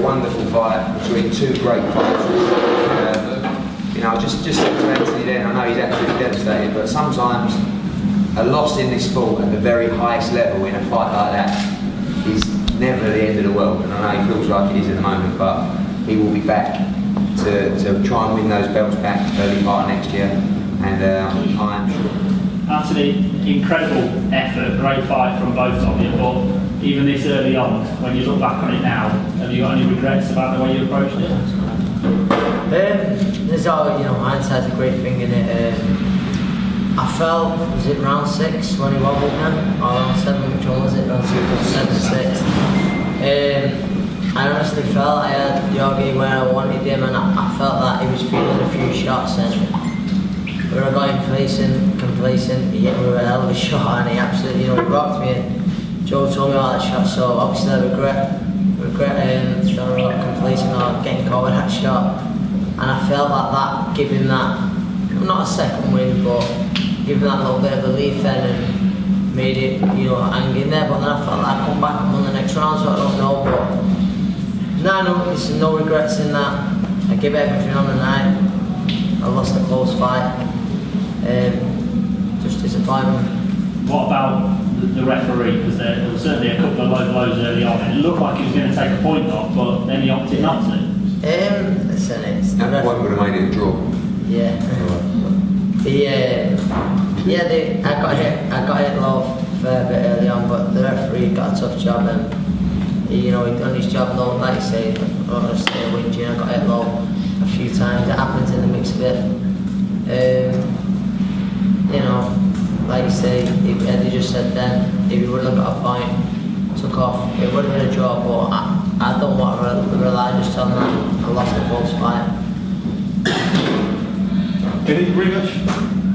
wonderful fight between two great fighters. You know, I just said to Anthony then, I know he's absolutely devastated, but sometimes a loss in this sport at the very highest level in a fight like that is never the end of the world. And I know he feels like it is at the moment, but he will be back to try and win those belts back early part of next year. And I am sure. Anthony, incredible effort, great fight from both of you, but even this early on, when you look back on it now, have you got any regrets about the way you approached it? There's all, you know, hindsight's a great thing in it. I felt, was it round 6 when he wobbled me? Or round 7, which one was it? Round 6. I honestly felt I had Yogi where I wanted him, and I felt that he was feeling a few shots, and we were going complacent, he hit me with a hell of a shot, and he absolutely, you know, he rocked me, and Joe told me about that shot, so obviously I regret complacent or getting caught with that shot. And I felt like that, giving that, not a second win, but giving that little bit of relief then, and made it, you know, hang in there. But then I felt like I come back and won the next round, so I don't know. But no, there's no regrets in that. I gave everything on the night. I lost a close fight. Just disappointment. What about the referee? Because there was certainly a couple of low blows early on, and it looked like he was going to take a point off, but then he opted not to. Listen, it's that point would have made it a draw. Yeah. I got hit low a fair bit early on, but the referee got a tough job, and he, you know, he done his job low, like you say. I'm not going to say a whinging. I got hit low a few times. It happens in the mix of it. You know, like you say, Eddie just said then, if he would have got a point, took off, it would have been a draw, but I don't want to rely just on that. I lost the close fight. Any rematch?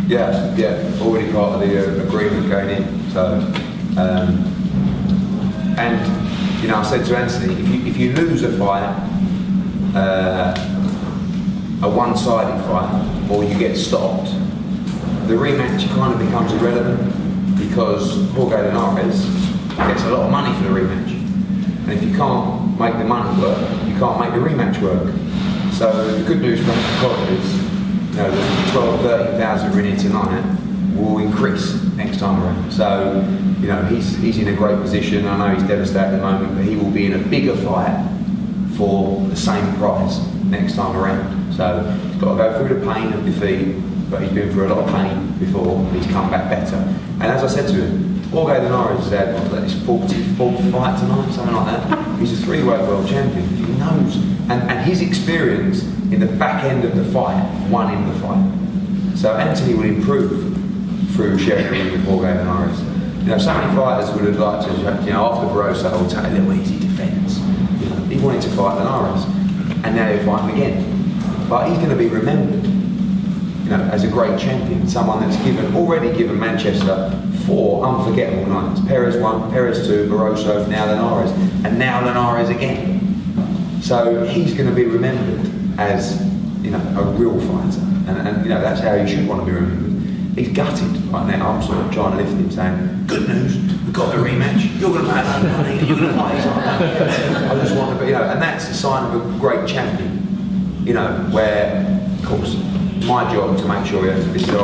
Yeah, already part of the agreement going in. So, and you know, I said to Anthony, if you lose a fight, a one-sided fight, or you get stopped, the rematch kind of becomes irrelevant, because Jorge Linares gets a lot of money for the rematch, and if you can't make the money work, you can't make the rematch work. So the good news for Crolla is, you know, the 12,000-30,000 we're in tonight will increase next time around. So, you know, he's in a great position. I know he's devastated at the moment, but he will be in a bigger fight for the same prize next time around. So he's got to go through the pain of defeat, but he's been through a lot of pain before, and he's come back better. And as I said to him, Jorge Linares has had his 44th fight tonight, something like that. He's a 3-weight world champion. He knows, and his experience in the back end of the fight won him the fight. So Anthony will improve through sharing a ring with Jorge Linares. You know, so many fighters would have liked to, you know, after Barroso, will take a little easy defence. You know, he wanted to fight Linares, and now he'll fight him again. But he's going to be remembered, you know, as a great champion, someone that's already given Manchester 4 unforgettable nights. Perez 1, Perez 2, Barroso, now Linares, and now Linares again. So he's going to be remembered as, you know, a real fighter, and you know, that's how he should want to be remembered. He's gutted right now. I'm sort of trying to lift him, saying, "Good news, we've got the rematch. You're going to make a lot of money. You're going to fight." I just want to be, you know, and that's a sign of a great champion. You know, where, of course, my job to make sure this is a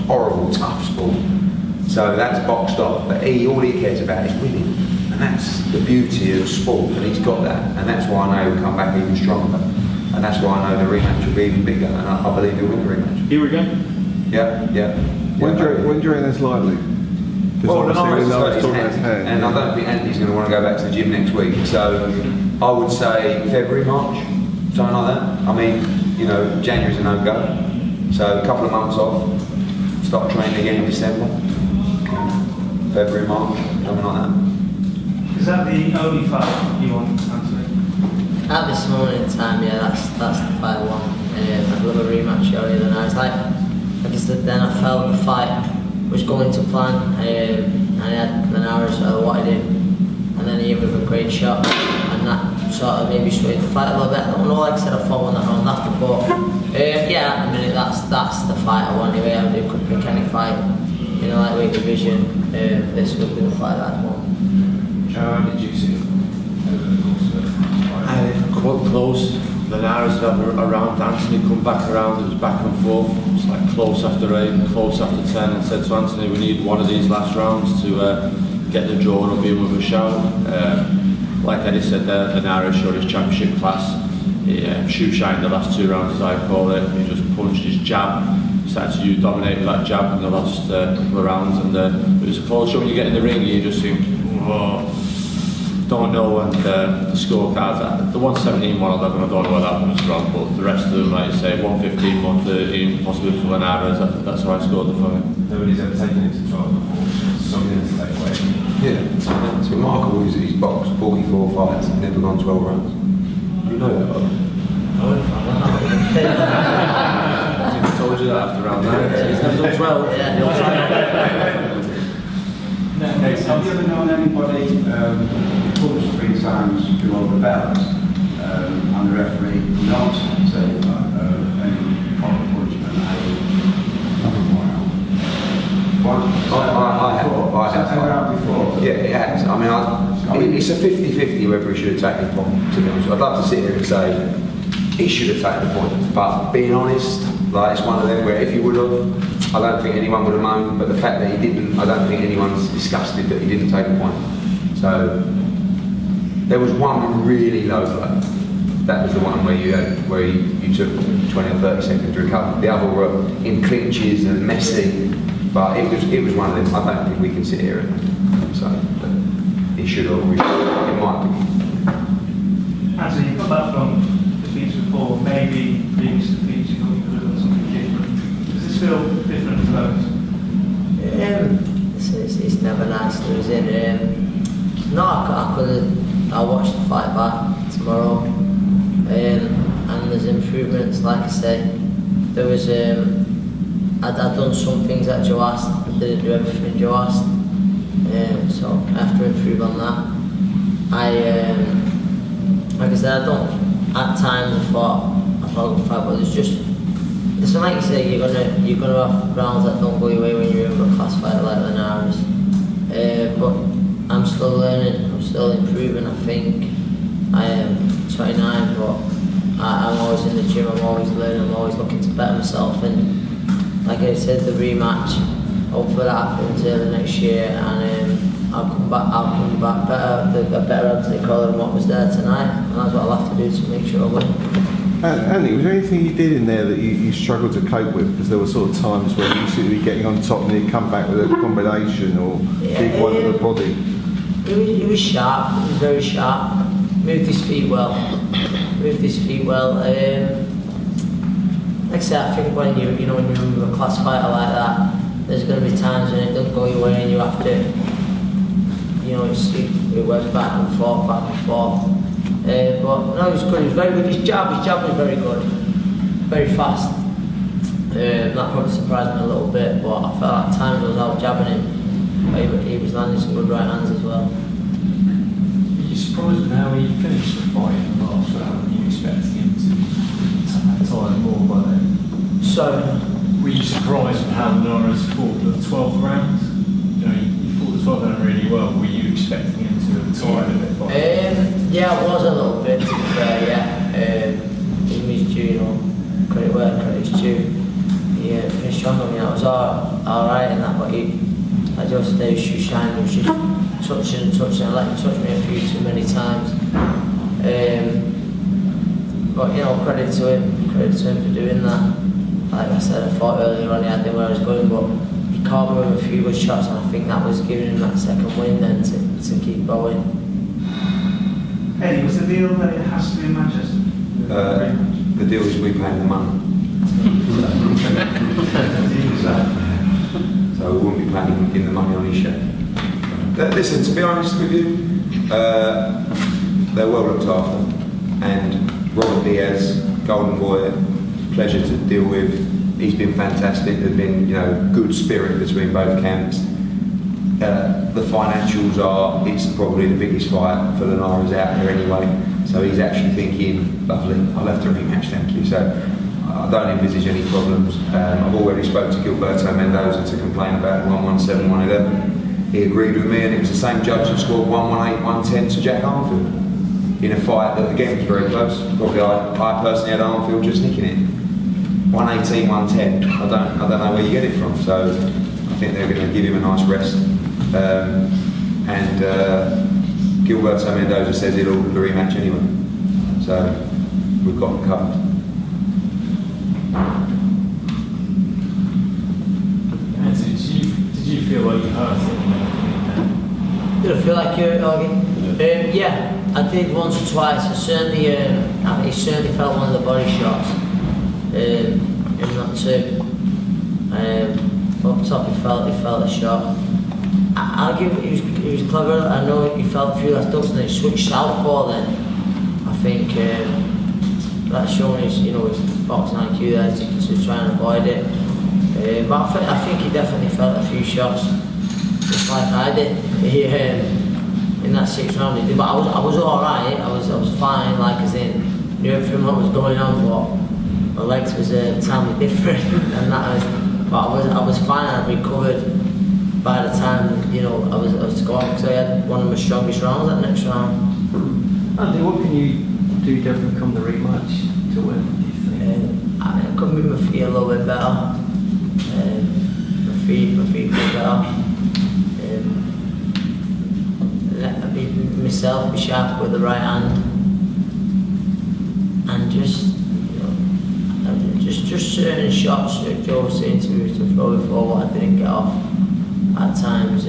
horrible, tough sport. So that's boxed off. But all he cares about is winning, and that's the beauty of sport. And he's got that, and that's why I know he'll come back even stronger. And that's why I know the rematch will be even bigger, and I believe he'll win the rematch. Here we go. Yeah. When do you think that's likely? Well, Linares has got his hand, and I don't think Anthony's going to want to go back to the gym next week. So I would say February, March, something like that. I mean, you know, January's a no-go. So a couple of months off, start training again in December. February, March, something like that. Is that the only fight you want, Anthony? At this moment in time, yeah, that's the fight I want. I'd love a rematch earlier than I was like I said then, I felt the fight was going to plan, and I had Linares, so I wanted him, and then he gave him a great shot, and that sort of maybe swayed the fight a little bit. I don't know, like I said, I fought one that round after, but yeah, at the minute that's the fight I want anyway. I could pick any fight in a lightweight division. This would be the fight that I want. How did you see it over the course of the fight? quite close. Linares had a round Anthony come back around, it was back and forth. It's like close after 8, close after 10, and said to Anthony, we need one of these last rounds to get the draw and be in with a shout. Like Eddie said there, Linares showed his championship class. He shoe shined the last 2 rounds, as I call it. He just punched his jab, started to dominate with that jab in the last couple of rounds, and it was a close show. When you get in the ring, you just think, oh, don't know. And the scorecards, the 117, 111, I don't know where that one was from, but the rest of them, like you say, 115, 113, possibly for Linares, that's how I scored the fight. Nobody's ever taken it to 12 before, something to take away. Yeah, it's remarkable. He's boxed 44 fights and never gone 12 rounds. You know that, right? I told you that after round 9. He's never done 12. Have you ever known anybody punch 3 times below the belt and the referee not say any proper punishment? I have before. Yeah, it has. I mean, it's a 50-50 whether he should have taken the point, to be honest. I'd love to sit here and say he should have taken the point, but being honest, like, it's one of them where if he would have, I don't think anyone would have moaned, but the fact that he didn't, I don't think anyone's disgusted that he didn't take the point. So there was one really low blow. That was the one where you took 20 or 30 seconds to recover. The other were in clinches and messy, but it was one of them. I don't think we can sit here and say that he should have. It might be. Actually, you got that from defeats before, maybe previous defeats you thought you could have done something different. Does this feel different to those? It's never nice losing. No, I could have. I'll watch the fight back tomorrow, and there's improvements. Like I say, there was. I'd done some things that Joe asked, I didn't do everything Joe asked, so I have to improve on that. Like I said, at times I thought I could fight, but it's like you say, you're gonna have rounds that don't go your way when you're in a class fight like Linares. But I'm still learning, I'm still improving. I think I am 29, but I'm always in the gym, I'm always learning, I'm always looking to better myself. And like I said, the rematch, hopefully that happens early next year, and I'll come back better Anthony Crolla than what was there tonight, and that's what I'll have to do to make sure I win. Andy, was there anything you did in there that you struggled to cope with? Because there were sort of times where you seemed to be getting on top and he'd come back with a combination or big one to the body. He was sharp, he was very sharp, moved his feet well. Like I said, I think when you're in a class fighter like that, there's going to be times when it doesn't go your way and you have to, it went back and forth. But no, it was good. He was very good. His jab was very good, very fast. That probably surprised me a little bit, but I felt at times I was out jabbing him, but he was landing some good right hands as well. Were you surprised with how he finished the fight in the last round? Were you expecting him to time more by then? So, were you surprised with how Linares fought the 12th round? He fought the 12th round really well. Were you expecting him to have timed a bit by then? yeah, I was a little bit, to be fair, yeah. Give me his due, credit where credit's due. He finished strong on me, that was alright in that, but like Joe said, he was shoe shine, he was just touching, I let him touch me a few too many times. But credit to him for doing that. Like I said, I thought earlier on he had where I was going, but he caught me with a few good shots, and I think that was giving him that second win then to keep going. Eddie, was the deal that it has to be in Manchester? The deal is we pay the money. So we wouldn't be paying in the money on his share. Listen, to be honest with you, they're well looked after, and Robert Diaz, Golden Boy, pleasure to deal with. He's been fantastic. There's been good spirit between both camps. The financials are, it's probably the biggest fight for Linares out there anyway. So he's actually thinking, lovely, I'll have to rematch, thank you. So I don't envisage any problems. I've already spoke to Gilberto Mendoza to complain about 117, 111. He agreed with me, and it was the same judge that scored 118, 110 to Jack Armfield. in a fight that again was very close. Probably I personally had Armfield just nicking it. 118, 110. I don't know where you get it from. So I think they're going to give him a nice rest. Gilberto Mendoza says he'll order the rematch anyway. So we've got him covered. Anthony, did you feel like you hurt it? Did I feel like you're arguing? Yeah, I did once or twice. I certainly felt one of the body shots. If not two. Up top, he felt a shot. I'll give it, he was clever. I know he felt a few left hooks and then he switched southpaw then. I think that's showing his boxing IQ there to try and avoid it. But I think he definitely felt a few shots, just like I did. In that 6th round he did. But I was alright, I was fine, like as in, knew everything what was going on, but my legs was telling me different and that was, but I was fine, I recovered by the time I was to go on, because I had one of my strongest rounds that next round. Andy, what can you do different come the rematch to win, do you think? I could move my feet a little bit better. My feet better. Let me myself be sharp with the right hand, and just certain shots that Joe was saying to throw before what I didn't get off at times.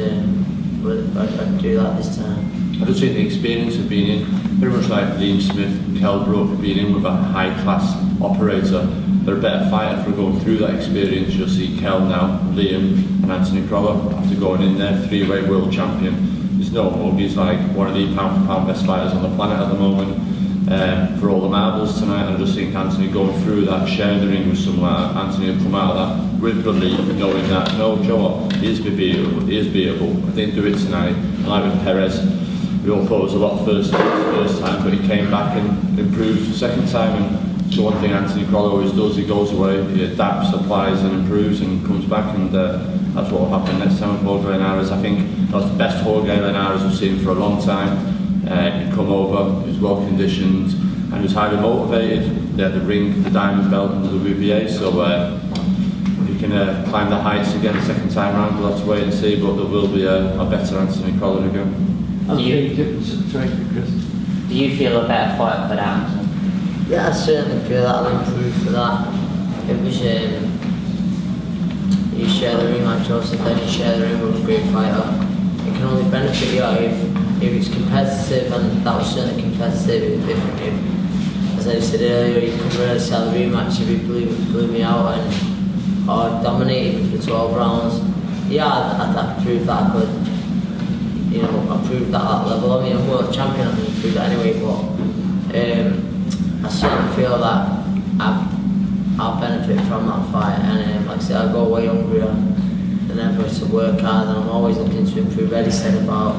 But I'd do that this time. I just think the experience of being in, very much like Liam Smith, Kell Brook, being in with a high-class operator, they're a better fighter for going through that experience. You'll see Kell now, Liam and Anthony Crolla after going in there, 3-way world champion. There's no mug, he's like one of the pound-for-pound best fighters on the planet at the moment. For all the marbles tonight, and I just think Anthony going through that, sharing the ring with someone, Anthony will come out of that with belief, knowing that, no, Joe, he is beatable. I didn't do it tonight. Like with Perez, we all thought it was a lot first time, but he came back and improved second time. And so one thing Anthony Crolla always does, he goes away, he adapts, applies and improves and comes back, and that's what will happen next time with Jorge Linares. I think that's the best Jorge Linares we've seen for a long time. He'd come over, he was well conditioned and he was highly motivated. They had the ring, the diamond belt and the WBA, so if he can climb the heights again second time round, we'll have to wait and see, but there will be a better Anthony Crolla again. Do you feel a better fight for that, Anthony? Yeah, I certainly feel that I'll improve for that. It was you share the rematch also, then you share the ring with a great fighter. It can only benefit you if it's competitive, and that was certainly competitive. It was different. As I said earlier, you could really sell the rematch if you blew me out or dominated me for 12 rounds. Yeah, I'd prove that I could. I proved that at that level. I mean, I'm world champion, I can prove that anyway, but I certainly feel that I'll benefit from that fight, and like I said, I'll go away hungrier than ever to work hard, and I'm always looking to improve. Eddie said about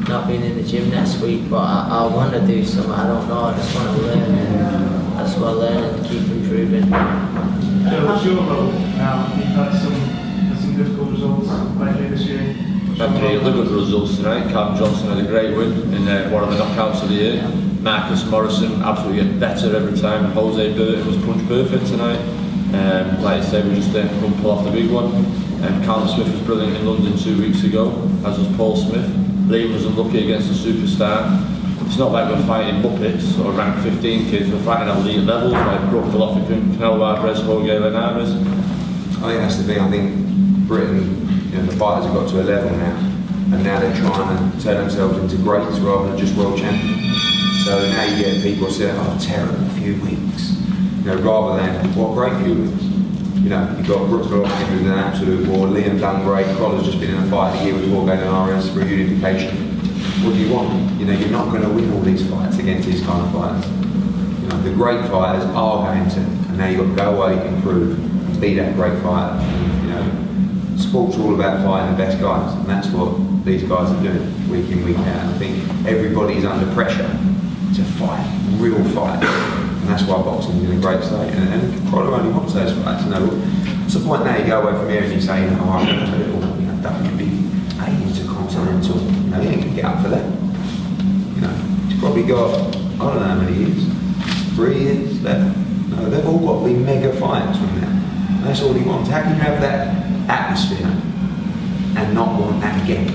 not being in the gym next week, but I want to do something. I don't know, I just want to learn. I just want to learn and keep improving. So what's your role now? You've had some difficult results lately this year. Had 3 other good results tonight. Calvin Johnson had a great win in one of the knockouts of the year. Marcus Morrison absolutely get better every time, and Jose Burton was punch perfect tonight. Like I said, we just couldn't pull off the big one. Callum Smith was brilliant in London 2 weeks ago, as was Paul Smith. Liam was unlucky against a superstar. It's not like we're fighting Muppets or rank 15 kids, we're fighting at elite levels like Brooke Golovkin, Canelo Alvarez, Jorge Linares. I think that's the thing. I think Britain, the fighters have got to a level now, and now they're trying to turn themselves into greats rather than just world champions. So now you get people saying, "Oh, terrible few weeks," rather than what great few weeks. You've got Brooks Golovkin who's an absolute war. Liam done great. Crolla's just been in a fight of the year with Jorge Linares for unification. What do you want? You're not going to win all these fights against these kind of fighters. The great fighters are going to, and now you've got to go away, improve, be that great fighter. Sport's all about fighting the best guys, and that's what these guys are doing week in, week out. I think everybody's under pressure to fight real fights, and that's why boxing's in a great state. And Crolla only wants those fights. What's the point now? You go away from here and you say, I'm going to have a little WBA Intercontinental. You ain't going to get up for that. He's probably got I don't know how many years, 3 years left. No, they've all got to be mega fights from that. And that's all he wants. How can you have that atmosphere and not want that again?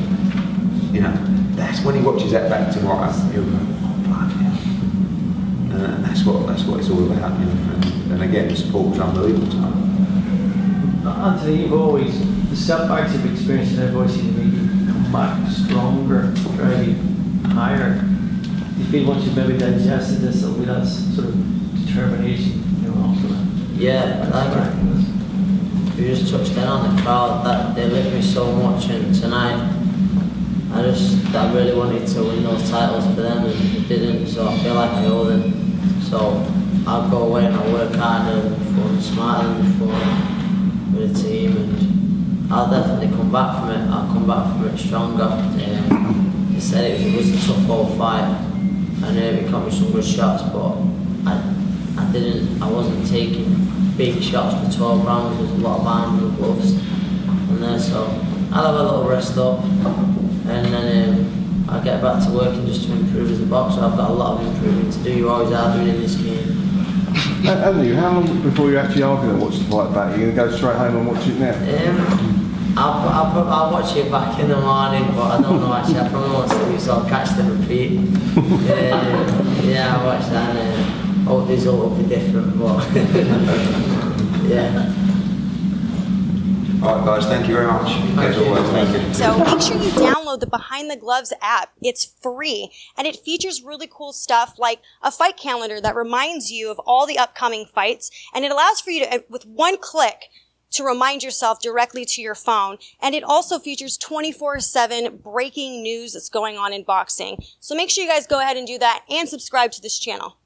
You know, that's when he watches that back tomorrow. He'll go, oh, bloody hell. And that's what it's all about. You know? And again, the support was unbelievable. Anthony, you've always, the setbacks you've experienced, I've always seen you come back stronger, driving higher. Do you feel once you've maybe digested this, there'll be that sort of determination, you know, after that? Yeah, like you just touched in on the crowd, that they lift me so much, and tonight I really wanted to win those titles for them and it didn't, so I feel like I owe them. So I'll go away and I'll work harder than before and smarter than before with the team, and I'll definitely come back from it. I'll come back from it stronger. They said it was a tough old fight and it got me some good shots, but I wasn't taking big shots for 12 rounds. There's a lot of arms and gloves on there, so I'll have a little rest up and then I'll get back to working just to improve as a boxer. I've got a lot of improving to do. You always are doing in this game. Anthony, how long before you actually are going to watch the fight back? You're going to go straight home and watch it now? I'll watch it back in the morning, but I don't know actually. I probably won't sleep, so I'll catch the repeat. Yeah, I'll watch that and hope the result will be different, but yeah. Alright guys, thank you very much. As always, thank you. So make sure you download the Behind the Gloves app. It's free and it features really cool stuff like a fight calendar that reminds you of all the upcoming fights, and it allows for you to, with one click, to remind yourself directly to your phone. And it also features 24/7 breaking news that's going on in boxing. So make sure you guys go ahead and do that and subscribe to this channel.